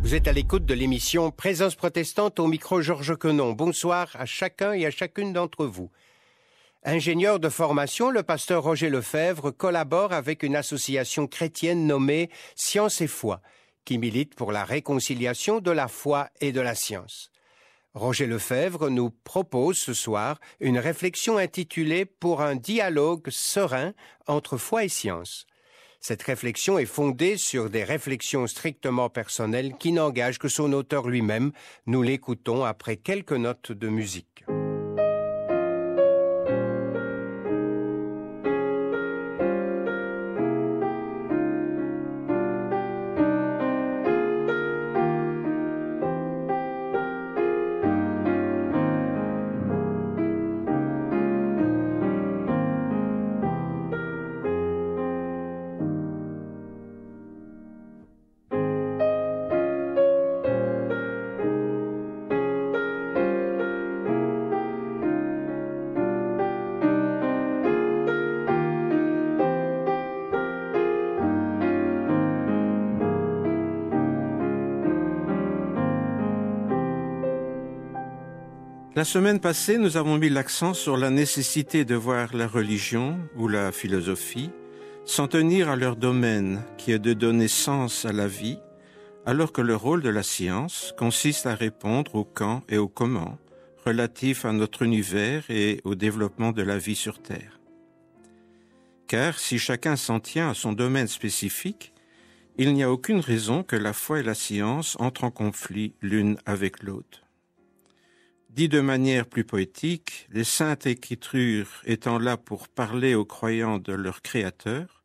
Vous êtes à l'écoute de l'émission Présence protestante au micro Georges Quenon. Bonsoir à chacun et à chacune d'entre vous. Ingénieur de formation, le pasteur Roger Lefebvre collabore avec une association chrétienne nommée Science et Foi, qui milite pour la réconciliation de la foi et de la science. Roger Lefebvre nous propose ce soir une réflexion intitulée « Pour un dialogue serein entre foi et science ». Cette réflexion est fondée sur des réflexions strictement personnelles qui n'engagent que son auteur lui-même. Nous l'écoutons après quelques notes de musique. La semaine passée, nous avons mis l'accent sur la nécessité de voir la religion ou la philosophie s'en tenir à leur domaine, qui est de donner sens à la vie, alors que le rôle de la science consiste à répondre au quand et au comment relatifs à notre univers et au développement de la vie sur Terre. Car si chacun s'en tient à son domaine spécifique, il n'y a aucune raison que la foi et la science entrent en conflit l'une avec l'autre. Dit de manière plus poétique, les saintes écritures étant là pour parler aux croyants de leur Créateur,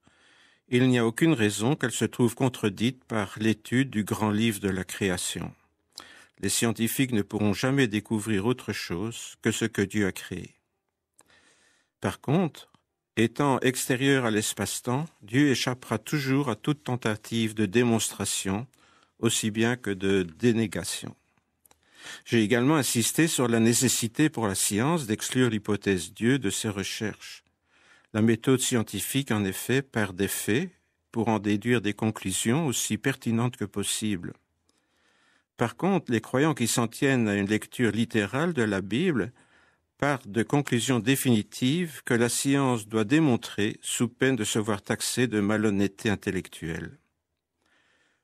il n'y a aucune raison qu'elles se trouvent contredites par l'étude du grand livre de la création. Les scientifiques ne pourront jamais découvrir autre chose que ce que Dieu a créé. Par contre, étant extérieur à l'espace-temps, Dieu échappera toujours à toute tentative de démonstration, aussi bien que de dénégation. J'ai également insisté sur la nécessité pour la science d'exclure l'hypothèse Dieu de ses recherches. La méthode scientifique, en effet, part des faits pour en déduire des conclusions aussi pertinentes que possible. Par contre, les croyants qui s'en tiennent à une lecture littérale de la Bible partent de conclusions définitives que la science doit démontrer sous peine de se voir taxée de malhonnêteté intellectuelle.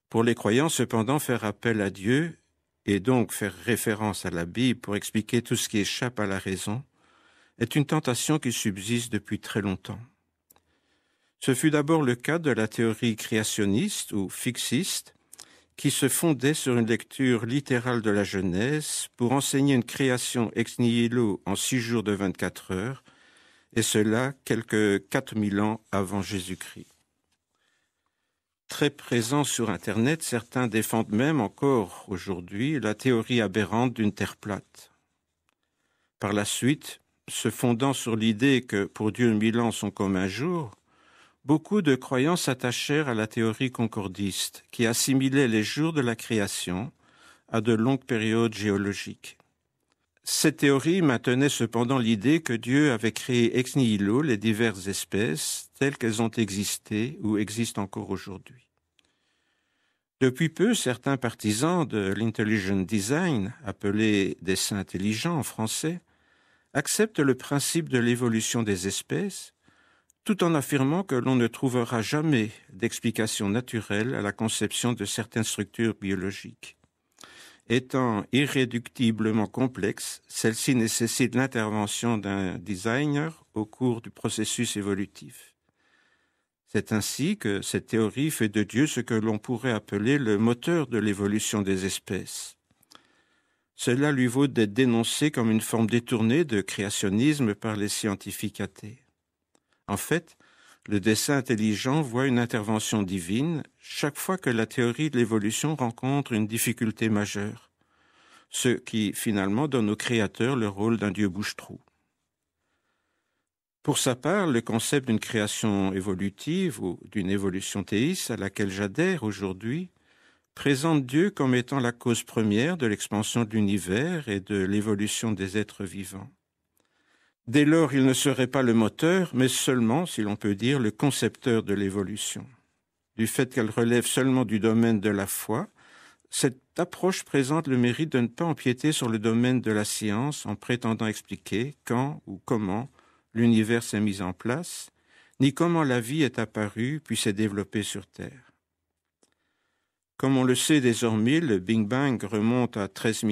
Pour les croyants, cependant, faire appel à Dieu et donc faire référence à la Bible pour expliquer tout ce qui échappe à la raison, est une tentation qui subsiste depuis très longtemps. Ce fut d'abord le cas de la théorie créationniste ou fixiste, qui se fondait sur une lecture littérale de la Genèse pour enseigner une création ex nihilo en 6 jours de 24 heures, et cela quelques 4000 ans avant Jésus-Christ. Très présent sur Internet, certains défendent même encore aujourd'hui la théorie aberrante d'une Terre plate. Par la suite, se fondant sur l'idée que pour Dieu 1000 ans sont comme un jour, beaucoup de croyants s'attachèrent à la théorie concordiste, qui assimilait les jours de la création à de longues périodes géologiques. Cette théorie maintenait cependant l'idée que Dieu avait créé ex nihilo les diverses espèces telles qu'elles ont existé ou existent encore aujourd'hui. Depuis peu, certains partisans de l'intelligent design, appelés dessin intelligent en français, acceptent le principe de l'évolution des espèces, tout en affirmant que l'on ne trouvera jamais d'explication naturelle à la conception de certaines structures biologiques. Étant irréductiblement complexes, celles-ci nécessitent l'intervention d'un designer au cours du processus évolutif. C'est ainsi que cette théorie fait de Dieu ce que l'on pourrait appeler le moteur de l'évolution des espèces. Cela lui vaut d'être dénoncé comme une forme détournée de créationnisme par les scientifiques athées. En fait, le dessin intelligent voit une intervention divine chaque fois que la théorie de l'évolution rencontre une difficulté majeure, ce qui finalement donne au créateur le rôle d'un dieu bouche-trou. Pour sa part, le concept d'une création évolutive ou d'une évolution théiste à laquelle j'adhère aujourd'hui présente Dieu comme étant la cause première de l'expansion de l'univers et de l'évolution des êtres vivants. Dès lors, il ne serait pas le moteur, mais seulement, si l'on peut dire, le concepteur de l'évolution. Du fait qu'elle relève seulement du domaine de la foi, cette approche présente le mérite de ne pas empiéter sur le domaine de la science en prétendant expliquer quand ou comment l'univers s'est mis en place, ni comment la vie est apparue puis s'est développée sur Terre. Comme on le sait désormais, le Big Bang remonte à 13,8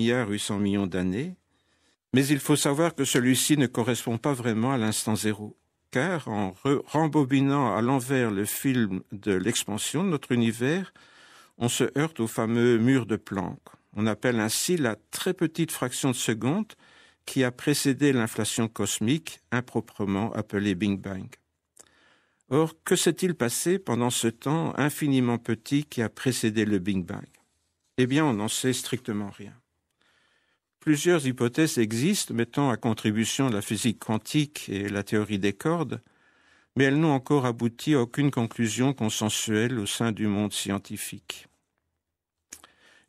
milliards d'années, mais il faut savoir que celui-ci ne correspond pas vraiment à l'instant zéro, car en rembobinant à l'envers le film de l'expansion de notre univers, on se heurte au fameux mur de Planck. On appelle ainsi la très petite fraction de seconde qui a précédé l'inflation cosmique, improprement appelée Big Bang. Or, que s'est-il passé pendant ce temps infiniment petit qui a précédé le Big Bang? Eh bien, on n'en sait strictement rien. Plusieurs hypothèses existent mettant à contribution la physique quantique et la théorie des cordes, mais elles n'ont encore abouti à aucune conclusion consensuelle au sein du monde scientifique.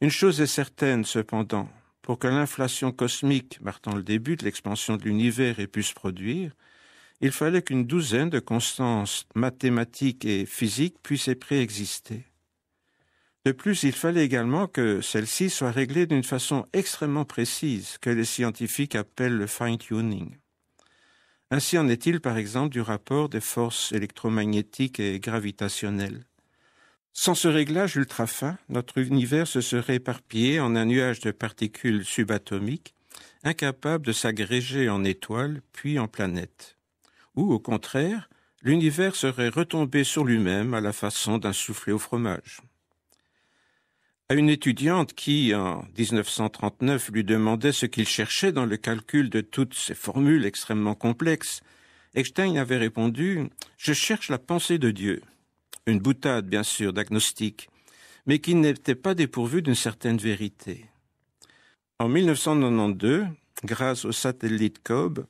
Une chose est certaine, cependant, pour que l'inflation cosmique, marquant le début de l'expansion de l'univers, ait pu se produire, il fallait qu'une douzaine de constantes mathématiques et physiques puissent préexister. De plus, il fallait également que celles-ci soient réglées d'une façon extrêmement précise, que les scientifiques appellent le fine-tuning. Ainsi en est-il, par exemple, du rapport des forces électromagnétiques et gravitationnelles. Sans ce réglage ultra fin, notre univers se serait éparpillé en un nuage de particules subatomiques, incapable de s'agréger en étoiles puis en planètes. Ou, au contraire, l'univers serait retombé sur lui-même à la façon d'un soufflé au fromage. À une étudiante qui, en 1939, lui demandait ce qu'il cherchait dans le calcul de toutes ces formules extrêmement complexes, Einstein avait répondu « Je cherche la pensée de Dieu ». Une boutade, bien sûr, d'agnostique, mais qui n'était pas dépourvue d'une certaine vérité. En 1992, grâce au satellite COBE,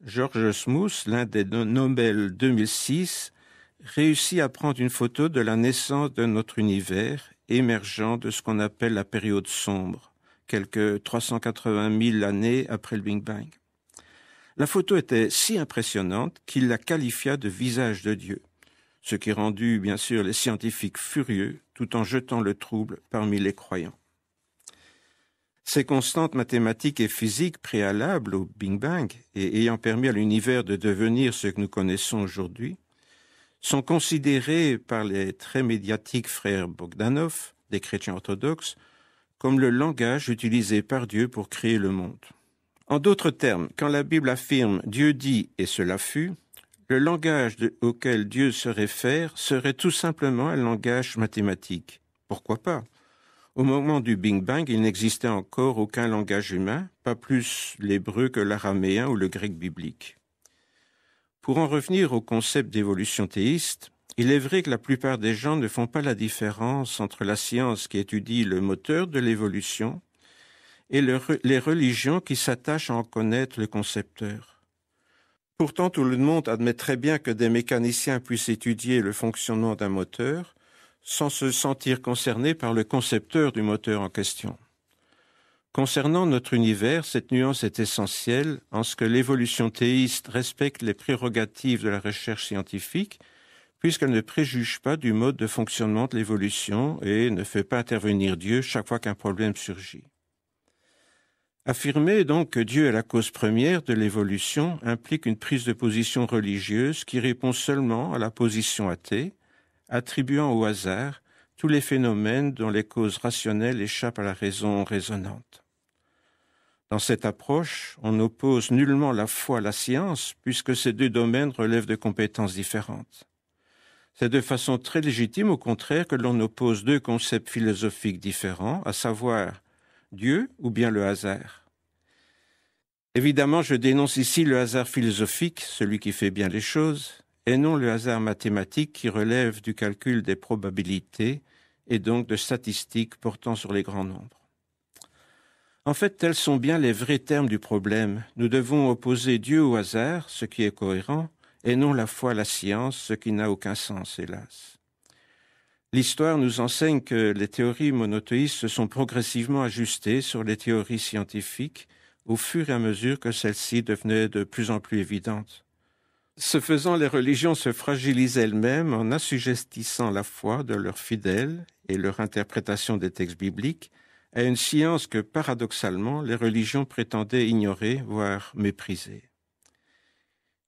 George Smoot, l'un des Nobel 2006, réussit à prendre une photo de la naissance de notre univers émergeant de ce qu'on appelle la période sombre, quelques 380 000 années après le Big Bang. La photo était si impressionnante qu'il la qualifia de visage de Dieu, ce qui rendit bien sûr les scientifiques furieux tout en jetant le trouble parmi les croyants. Ces constantes mathématiques et physiques préalables au Big Bang et ayant permis à l'univers de devenir ce que nous connaissons aujourd'hui sont considérées par les très médiatiques frères Bogdanov, des chrétiens orthodoxes, comme le langage utilisé par Dieu pour créer le monde. En d'autres termes, quand la Bible affirme « Dieu dit et cela fut », le langage auquel Dieu se réfère serait tout simplement un langage mathématique. Pourquoi pas? Au moment du Big Bang, il n'existait encore aucun langage humain, pas plus l'hébreu que l'araméen ou le grec biblique. Pour en revenir au concept d'évolution théiste, il est vrai que la plupart des gens ne font pas la différence entre la science qui étudie le moteur de l'évolution et les religions qui s'attachent à en connaître le concepteur. Pourtant, tout le monde admet très bien que des mécaniciens puissent étudier le fonctionnement d'un moteur sans se sentir concernés par le concepteur du moteur en question. Concernant notre univers, cette nuance est essentielle en ce que l'évolution théiste respecte les prérogatives de la recherche scientifique, puisqu'elle ne préjuge pas du mode de fonctionnement de l'évolution et ne fait pas intervenir Dieu chaque fois qu'un problème surgit. Affirmer donc que Dieu est la cause première de l'évolution implique une prise de position religieuse qui répond seulement à la position athée, attribuant au hasard tous les phénomènes dont les causes rationnelles échappent à la raison raisonnante. Dans cette approche, on n'oppose nullement la foi à la science, puisque ces deux domaines relèvent de compétences différentes. C'est de façon très légitime, au contraire, que l'on oppose deux concepts philosophiques différents, à savoir Dieu ou bien le hasard. Évidemment, je dénonce ici le hasard philosophique, celui qui fait bien les choses, et non le hasard mathématique qui relève du calcul des probabilités et donc de statistiques portant sur les grands nombres. En fait, tels sont bien les vrais termes du problème. Nous devons opposer Dieu au hasard, ce qui est cohérent, et non la foi à la science, ce qui n'a aucun sens, hélas. L'histoire nous enseigne que les théories monothéistes se sont progressivement ajustées sur les théories scientifiques au fur et à mesure que celles-ci devenaient de plus en plus évidentes. Ce faisant, les religions se fragilisent elles-mêmes en assujettissant la foi de leurs fidèles et leur interprétation des textes bibliques à une science que, paradoxalement, les religions prétendaient ignorer, voire mépriser.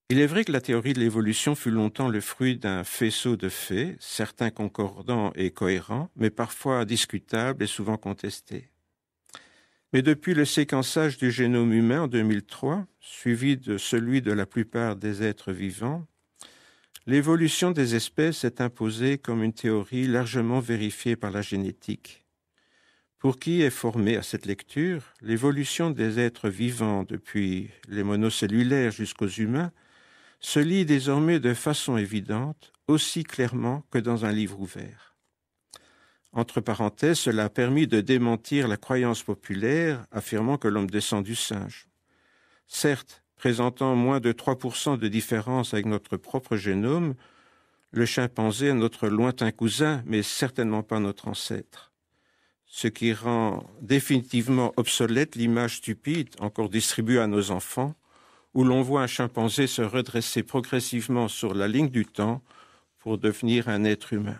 Il est vrai que la théorie de l'évolution fut longtemps le fruit d'un faisceau de faits, certains concordants et cohérents, mais parfois discutables et souvent contestés. Mais depuis le séquençage du génome humain en 2003, suivi de celui de la plupart des êtres vivants, l'évolution des espèces est imposée comme une théorie largement vérifiée par la génétique. Pour qui est formé à cette lecture, l'évolution des êtres vivants depuis les monocellulaires jusqu'aux humains se lit désormais de façon évidente, aussi clairement que dans un livre ouvert. Entre parenthèses, cela a permis de démentir la croyance populaire affirmant que l'homme descend du singe. Certes, présentant moins de 3% de différence avec notre propre génome, le chimpanzé est notre lointain cousin, mais certainement pas notre ancêtre. Ce qui rend définitivement obsolète l'image stupide encore distribuée à nos enfants, où l'on voit un chimpanzé se redresser progressivement sur la ligne du temps pour devenir un être humain.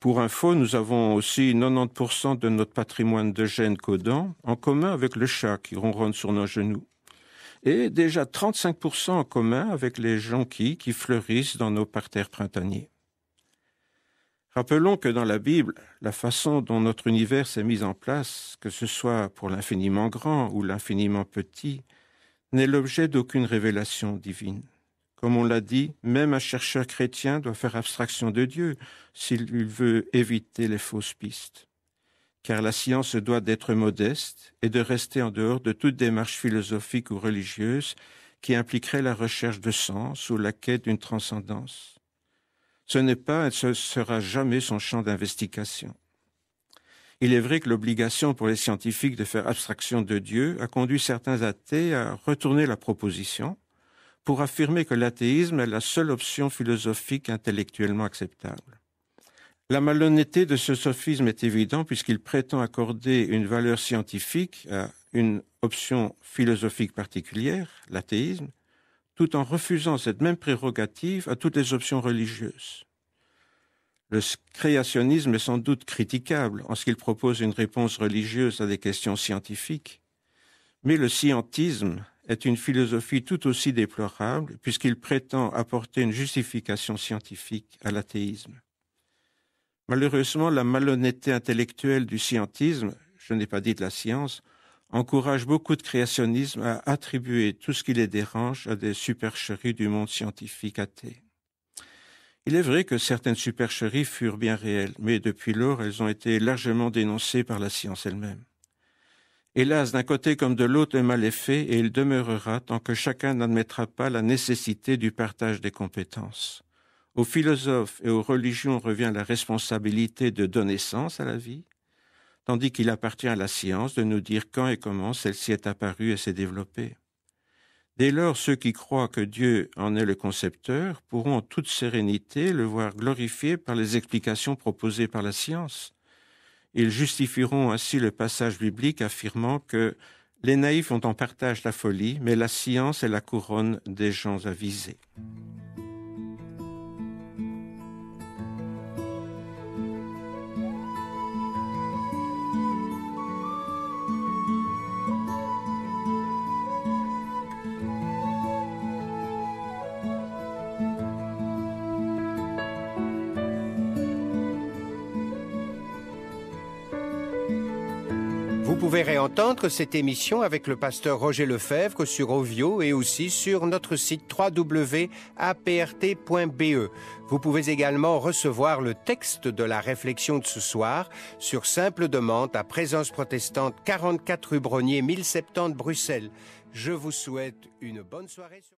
Pour info, nous avons aussi 90% de notre patrimoine de gènes codants en commun avec le chat qui ronronne sur nos genoux, et déjà 35% en commun avec les jonquilles qui fleurissent dans nos parterres printaniers. Rappelons que dans la Bible, la façon dont notre univers s'est mis en place, que ce soit pour l'infiniment grand ou l'infiniment petit, n'est l'objet d'aucune révélation divine. Comme on l'a dit, même un chercheur chrétien doit faire abstraction de Dieu s'il veut éviter les fausses pistes. Car la science doit d'être modeste et de rester en dehors de toute démarche philosophique ou religieuse qui impliquerait la recherche de sens ou la quête d'une transcendance. Ce n'est pas et ce sera jamais son champ d'investigation. Il est vrai que l'obligation pour les scientifiques de faire abstraction de Dieu a conduit certains athées à retourner la proposition pour affirmer que l'athéisme est la seule option philosophique intellectuellement acceptable. La malhonnêteté de ce sophisme est évidente puisqu'il prétend accorder une valeur scientifique à une option philosophique particulière, l'athéisme, tout en refusant cette même prérogative à toutes les options religieuses. Le créationnisme est sans doute critiquable en ce qu'il propose une réponse religieuse à des questions scientifiques, mais le scientisme est une philosophie tout aussi déplorable puisqu'il prétend apporter une justification scientifique à l'athéisme. Malheureusement, la malhonnêteté intellectuelle du scientisme, je n'ai pas dit de la science, encourage beaucoup de créationnisme à attribuer tout ce qui les dérange à des supercheries du monde scientifique athée. Il est vrai que certaines supercheries furent bien réelles, mais depuis lors, elles ont été largement dénoncées par la science elle-même. Hélas, d'un côté comme de l'autre, le mal est fait et il demeurera tant que chacun n'admettra pas la nécessité du partage des compétences. Aux philosophes et aux religions revient la responsabilité de donner sens à la vie, tandis qu'il appartient à la science de nous dire quand et comment celle-ci est apparue et s'est développée. Dès lors, ceux qui croient que Dieu en est le concepteur pourront en toute sérénité le voir glorifié par les explications proposées par la science. Ils justifieront ainsi le passage biblique affirmant que les naïfs ont en partage la folie, mais la science est la couronne des gens avisés. Vous pouvez réentendre cette émission avec le pasteur Roger Lefebvre sur Ovio et aussi sur notre site www.aprt.be. Vous pouvez également recevoir le texte de la réflexion de ce soir sur simple demande à Présence protestante 44 rue Brognier 1070 Bruxelles. Je vous souhaite une bonne soirée.